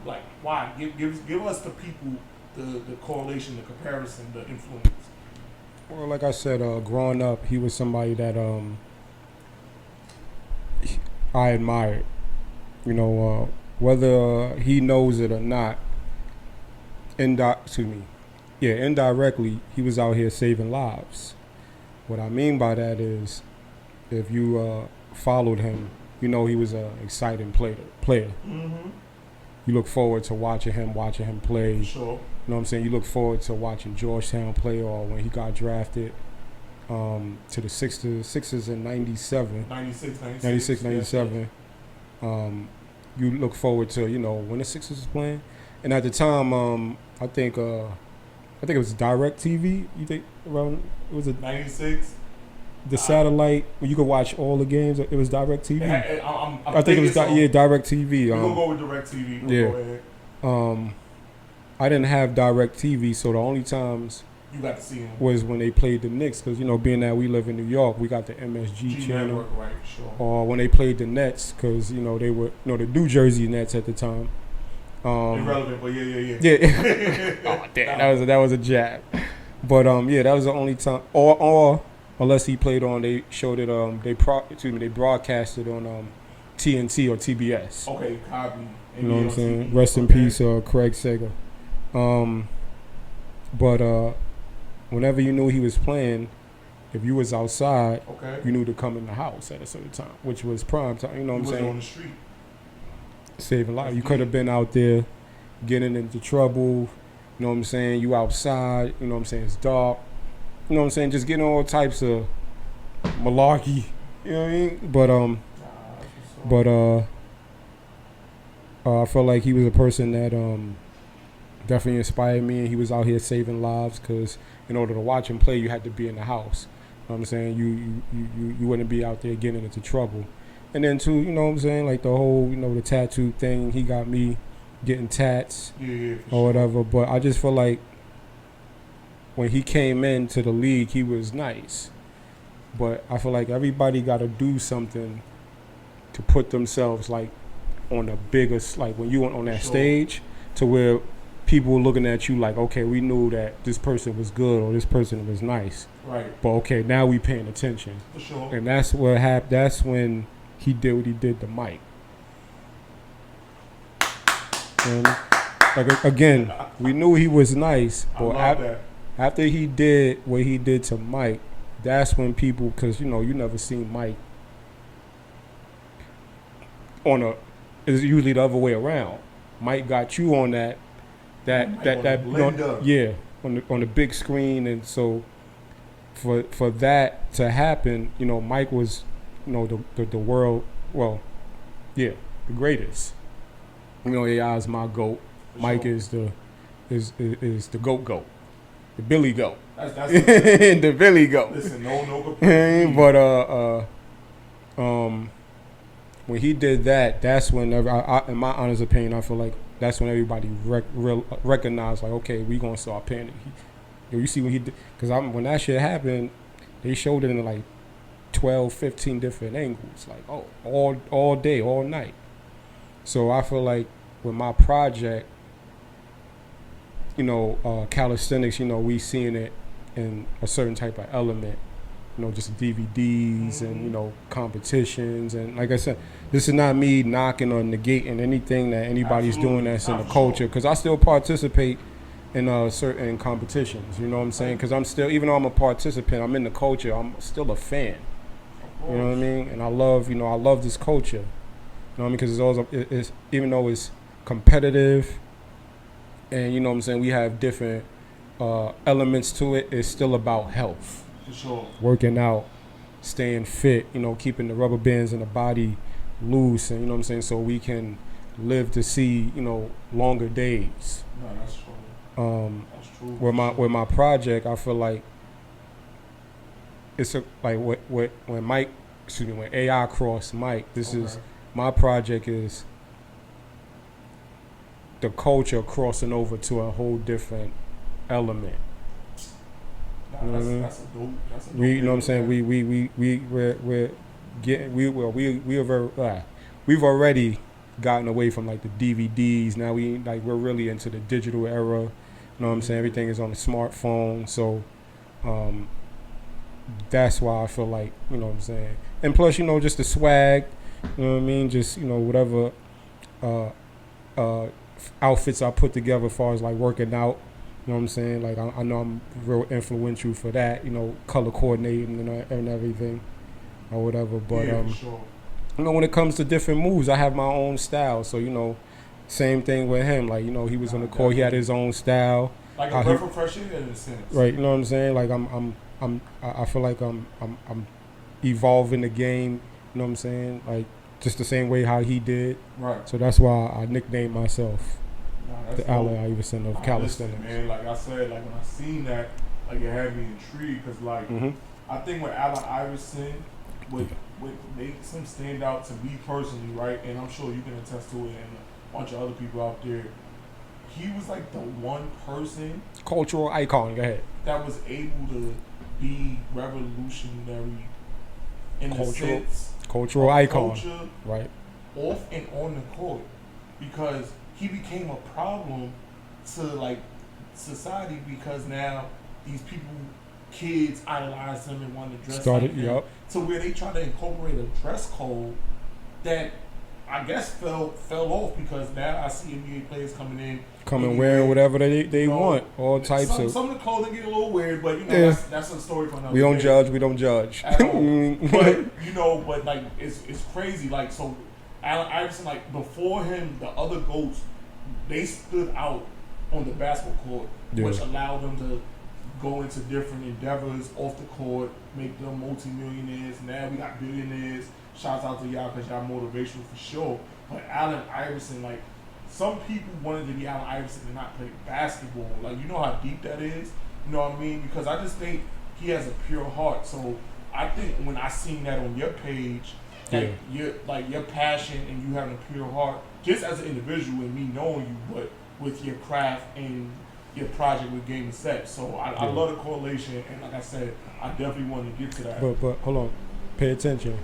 why give us the people the correlation, the comparison, the influence? Well, like I said, growing up, he was somebody that I admired. Whether he knows it or not. indirectly, he was out here saving lives. What I mean by that is, if you followed him, you know he was an exciting player. Mm-hmm. You look forward to watching him play. Sure. You know what I'm saying? You look forward to watching Georgetown play, or when he got drafted to the Sixers in 97. 96, 97. You look forward to, when the Sixers was playing. And at the time, I think it was Direct TV. You think around, was it 96? The satellite where you could watch all the games? It was Direct TV. I think it was Direct TV. We'll go with Direct TV. Go ahead. I didn't have Direct TV, so the only times you got to see him was when they played the Knicks, because being that we live in New York, we got the MSG channel. Network, right, sure. Or when they played the Nets, because they were the New Jersey Nets at the time. Irrelevant, but yeah. Yeah. Oh damn, that was a jab. But that was the only time. Or unless he played on, they showed it. They broadcasted on TNT or TBS. Okay, copy. You know what I'm saying? Rest in peace, Craig Sager. But whenever you knew he was playing, if you was outside, you knew to come in the house at a certain time, which was prime time. You know what I'm saying? On the street. Saving life. You could have been out there getting into trouble. You know what I'm saying? You outside. You know what I'm saying? It's dark. You know what I'm saying? Just getting all types of malarkey. You know what I mean? But I felt like he was a person that definitely inspired me, and he was out here saving lives, because in order to watch him play, you had to be in the house. You know what I'm saying? You wouldn't be out there getting into trouble. And then too, you know what I'm saying, like the whole, the tattoo thing, he got me getting tats or whatever. But I just feel like when he came into the league, he was nice. But I feel like everybody got to do something to put themselves like on the biggest, like when you went on that stage, to where people were looking at you like, okay, we knew that this person was good or this person was nice. Right. But okay, now we paying attention. For sure. And that's what happened. That's when he did what he did to Mike. And like again, we knew he was nice, but after he did what he did to Mike, that's when people, because you never seen Mike on a. It's usually the other way around. Mike got you on that on the big screen, and so for that to happen, Mike was the world, the greatest. AI is my GOAT. Mike is the GOAT. The Billy GOAT. That's the Billy GOAT. Listen, no complaints. But when he did that, that's when in my honest opinion, I feel like that's when everybody recognized, like, okay, we gonna start paying. You see what he did? Because when that shit happened, they showed it in like 12, 15 different angles, like all day, all night. So I feel like with my project, calisthenics, we seeing it in a certain type of element, just DVDs and, competitions. And like I said, this is not me knocking or negating anything that anybody's doing that's in the culture, because I still participate in certain competitions, you know what I'm saying? Because I'm still, even though I'm a participant, I'm in the culture, I'm still a fan. You know what I mean? And I love this culture. You know what I mean? Because it's even though it's competitive, and you know what I'm saying, we have different elements to it, it's still about health. For sure. Working out, staying fit, keeping the rubber bands in the body loose, and you know what I'm saying, so we can live to see, longer days. No, that's true. That's true. With my project, I feel like it's when AI crossed Mike, this is my project, is the culture crossing over to a whole different element. That's a dope. You know what I'm saying? We've already gotten away from like the DVDs. Now we're really into the digital era. You know what I'm saying? Everything is on the smartphone. So that's why I feel like, you know what I'm saying? And plus, just the swag, you know what I mean? Just, whatever outfits I put together as far as like working out, You know what I'm saying? Like I know I'm real influential for that. You know, color coordinating and everything or whatever. But Yeah, for sure. you know, when it comes to different moves, I have my own style. So you know, same thing with him. Like you know, he was on the court. He had his own style. Like a breath of fresh air in a sense. Right. You know what I'm saying? Like I feel like I'm evolving the game. You know what I'm saying? Like just the same way how he did. Right. So that's why I nicknamed myself the Allen Iverson of calisthenics. Man, like I said, like when I seen that, like it had me intrigued because like I think with Allen Iverson, what makes him stand out to me personally, right? And I'm sure you can attest to it, and a bunch of other people out there. He was like the one person, cultural icon. Go ahead. That was able to be revolutionary in the sense cultural icon, culture, right? Off and on the court, because he became a problem to like society because now these people, kids idolize him and want to dress like him. To where they try to incorporate a dress code that I guess fell off because now I see NBA players coming wearing whatever they want, all types of. Some of the clothing get a little weird, but you know that's a story for another. We don't judge. We don't judge. At all. But you know, but like it's crazy. Like so, Allen Iverson, like before him, the other GOATs, they stood out on the basketball court, which allowed them to go into different endeavors off the court, make them multi-millionaires. Now we got billionaires. Shouts out to y'all because y'all motivational for sure. But Allen Iverson, like, some people wanted to be Allen Iverson and not play basketball. Like, you know how deep that is? You know what I mean? Because I just think he has a pure heart. So I think when I seen that on your page, that your passion and you having a pure heart, just as an individual and me knowing you, but with your craft and your project with Game of Setz. So I love the correlation, and like I said, I definitely want to get to that. But hold on, pay attention.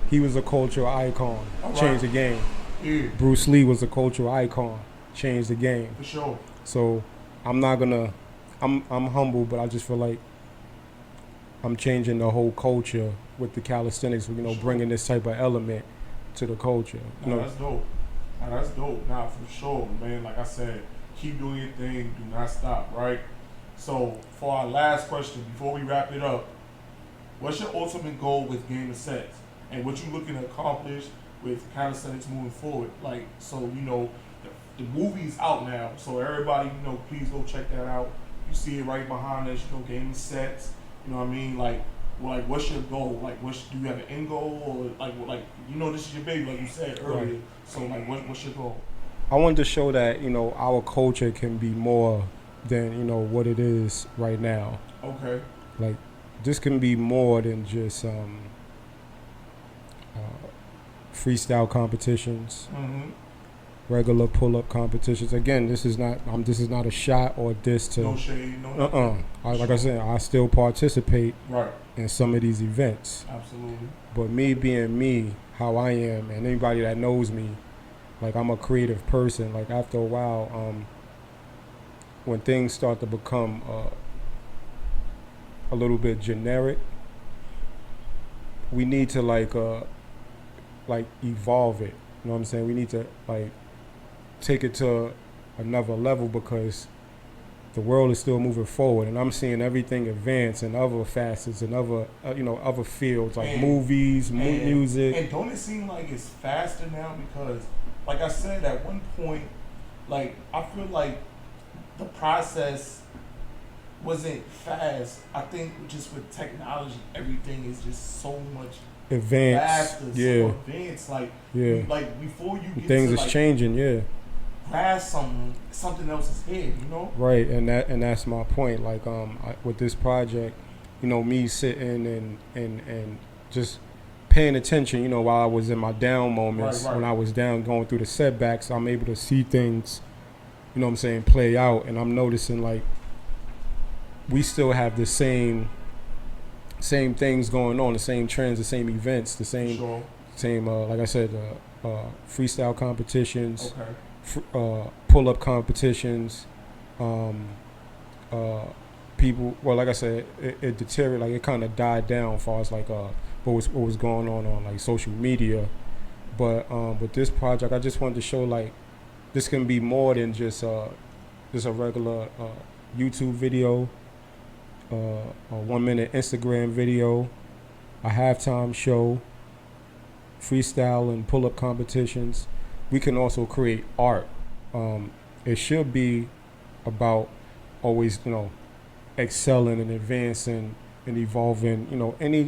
He was a cultural icon, changed the game. Yeah. Bruce Lee was a cultural icon, changed the game. For sure. So I'm humble, but I just feel like I'm changing the whole culture with the calisthenics, you know, bringing this type of element to the culture. That's dope. That's dope. Nah, for sure, man. Like I said, keep doing your thing. Do not stop, right? So for our last question, before we wrap it up, what's your ultimate goal with Game of Setz? And what you looking to accomplish with calisthenics moving forward? Like, so, you know, the movie's out now. So everybody, you know, please go check that out. You see it right behind us, you know, Game of Setz. You know what I mean? Like what's your goal? Like, do you have an end goal? Or like, you know, this is your baby, like you said earlier. Right. So, like, what's your goal? I wanted to show that, you know, our culture can be more than, you know, what it is right now. Okay. Like, this can be more than just freestyle competitions, regular pull-up competitions. Again, this is not a shot or diss to. No shade, no. Like I said, I still participate in some of these events. Absolutely. But me being me, how I am, and anybody that knows me, like I'm a creative person. Like after a while, when things start to become a little bit generic, we need to like evolve it. You know what I'm saying? We need to like take it to another level because the world is still moving forward, and I'm seeing everything advance in other facets and other other fields like movies, music. And don't it seem like it's faster now? Because, like I said, at one point, like I feel like the process wasn't fast. I think just with technology, everything is just so much advanced. Faster, so advanced. Like before you get things to, is like, changing. grasp something else is here, you know. Right, and that's my point. Like with this project, you know, me sitting and just paying attention. You know, while I was in my down moments, when I was down, going through the setbacks, I'm able to see things. You know what I'm saying, play out, and I'm noticing like we still have the same things going on, the same trends, the same events, the same like I said, freestyle competitions, pull-up competitions, people. Well, like I said, it deteriorated. Like it kind of died down as far as like what was going on like social media. But with this project, I just wanted to show like this can be more than just a regular YouTube video, a 1 minute Instagram video, a halftime show, freestyle and pull-up competitions. We can also create art. It should be about always, excelling and advancing and evolving.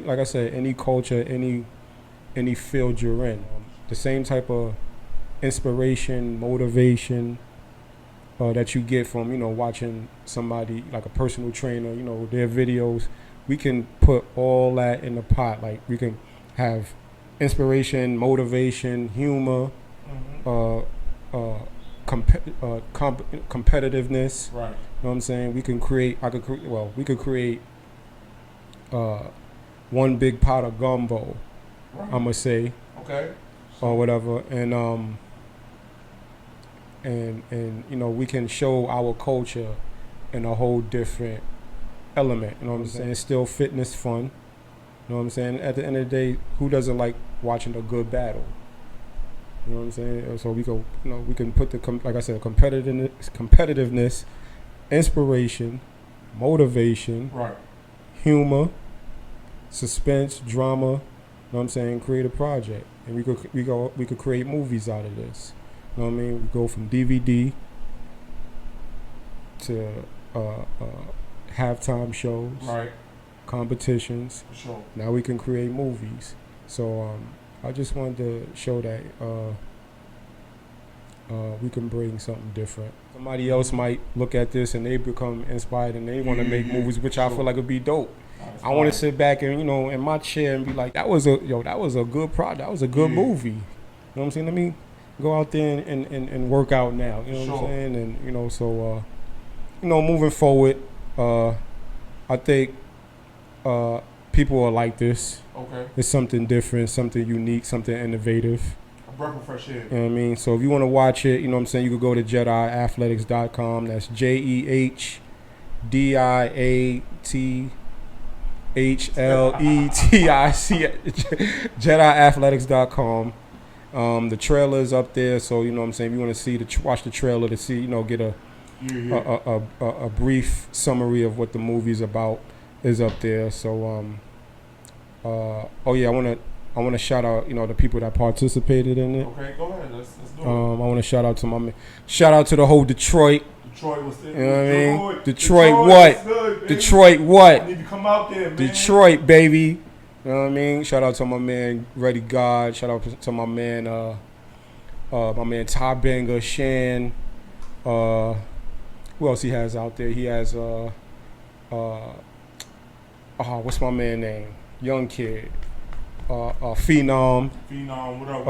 Like I said, any culture, any field you're in. The same type of inspiration, motivation that you get from, watching somebody like a personal trainer, their videos. We can put all that in the pot. Like we can have inspiration, motivation, humor, competitiveness. Right. You know what I'm saying? We could create one big pot of gumbo. Right. I'ma say. Okay. Or whatever, and we can show our culture in a whole different element. You know what I'm saying? It's still fitness fun. You know what I'm saying? At the end of the day, who doesn't like watching a good battle? You know what I'm saying? So we can put like I said, competitiveness, inspiration, motivation, right, humor, suspense, drama. You know what I'm saying? Create a project, and we could create movies out of this. You know what I mean? We go from DVD to halftime shows, right, competitions. for sure. Now we can create movies. So I just wanted to show that we can bring something different. Somebody else might look at this and they become inspired and they want to make movies, which I feel like would be dope. I want to sit back and in my chair and be like, that was a good product. That was a good movie. You know what I'm saying? Let me go out there and work out now. You know what I'm saying? And so moving forward, I think people are like this. Okay. It's something different, something unique, something innovative. A breath of fresh air. You know what I mean? So if you want to watch it, you know what I'm saying, you could go to JediAthletics.com. That's JEHDIATHLETIC. JediAthletics.com. The trailer is up there, so you know what I'm saying. If you want to watch the trailer to see, get a brief summary of what the movie's about is up there. So I want to shout out the people that participated in it. Okay, go ahead. Let's do it. I want to shout out to my man. Shout out to the whole Detroit. Detroit was there. You know what I mean? Detroit what? Good, Detroit what? I need to come out there, man. Detroit, baby. You know what I mean? Shout out to my man Reddy God. Shout out to my man Ty Banger, Shan. Who else he has out there? He has what's my man name? Young kid. Phenom. Phenom, what up?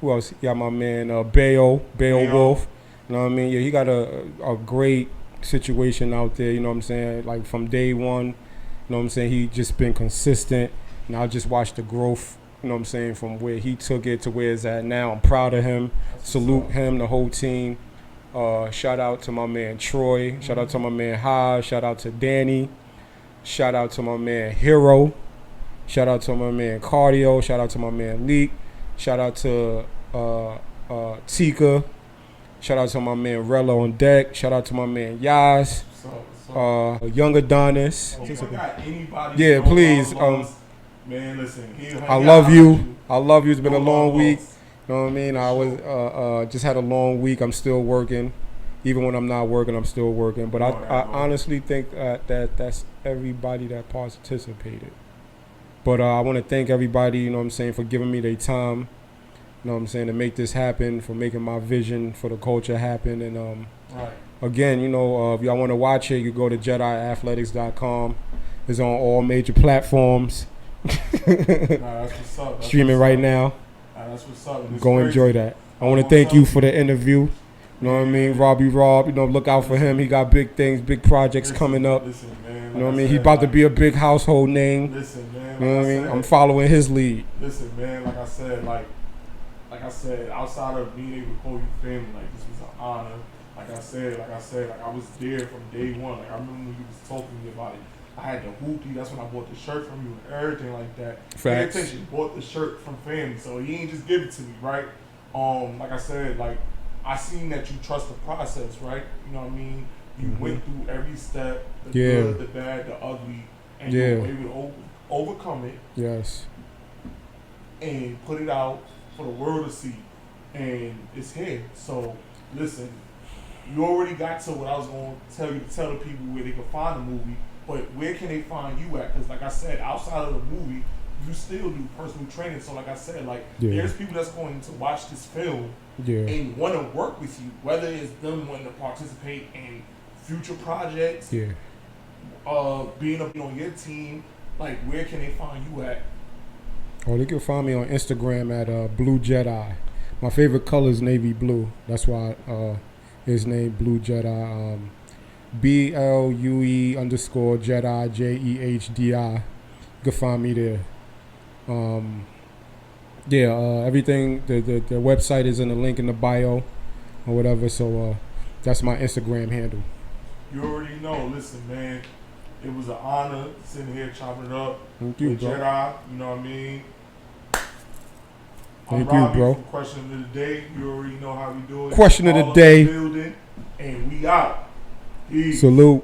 Who else? He got my man Bayo Wolf. You know what I mean? Yeah, he got a great situation out there, you know what I'm saying? Like from day one, you know what I'm saying? He just been consistent. And I just watched the growth, you know what I'm saying, from where he took it to where it's at now. I'm proud of him. Salute him, the whole team. Shout out to my man Troy. Mm-hmm. Shout out to my man Haas. Shout out to Danny. Shout out to my man Hero. Shout out to my man Cardio. Shout out to my man Leak. Shout out to Tika. Shout out to my man Rella on deck. Shout out to my man Yaz. Young Adonis. Yeah, please. Man, listen. I love you. I love you. It's been a long week. You know what I mean? I was just had a long week. I'm still working. Even when I'm not working, I'm still working. But I honestly think that that's everybody that participated. But I want to thank everybody, you know what I'm saying, for giving me their time. You know what I'm saying, to make this happen, for making my vision for the culture happen. And again, if y'all want to watch it, you go to JediAthletics.com. It's on all major platforms. That's what's up. Streaming right now. That's what's up. Go enjoy that. I want to thank you for the interview. You know what I mean? Robbie Rob, look out for him. He got big things, big projects coming up. Listen, man, you know what I mean? He's about to be a big household name. Listen, man. You know what I mean? I'm following his lead. Listen, man, like I said, outside of being able to call you family, like this was an honor. Like I said, I was there from day one. Like I remember when you was talking to me about it. I had the hoopty. That's when I bought the shirt from you and everything like that. Pay attention. Bought the shirt from family, so he ain't just give it to me, right? Like I said, like I seen that you trust the process, right? You know what I mean? You went through every step, the good, the bad, the ugly, and you were able to overcome it. Yes. And put it out for the world to see. And it's here. So, listen, you already got to what I was going to tell you to tell the people where they can find the movie, but where can they find you at? Because like I said, outside of the movie, you still do personal training. So like I said, like there's people that's going to watch this film and want to work with you, whether it's them wanting to participate in future projects, being on your team. Like, where can they find you at? Oh, they can find me on Instagram at Blue Jedi. My favorite color is navy blue. That's why his name Blue Jedi. BLUE _ Jedi JEHDI. You can find me there. Everything. The website is in the link in the bio or whatever. So that's my Instagram handle. You already know. Listen, man. It was an honor sitting here chopping it up with Jedi. You know what I mean? Thank you, bro. From question of the day. You already know how we do it. Question of the day. Building, and we out. Peace. Salute.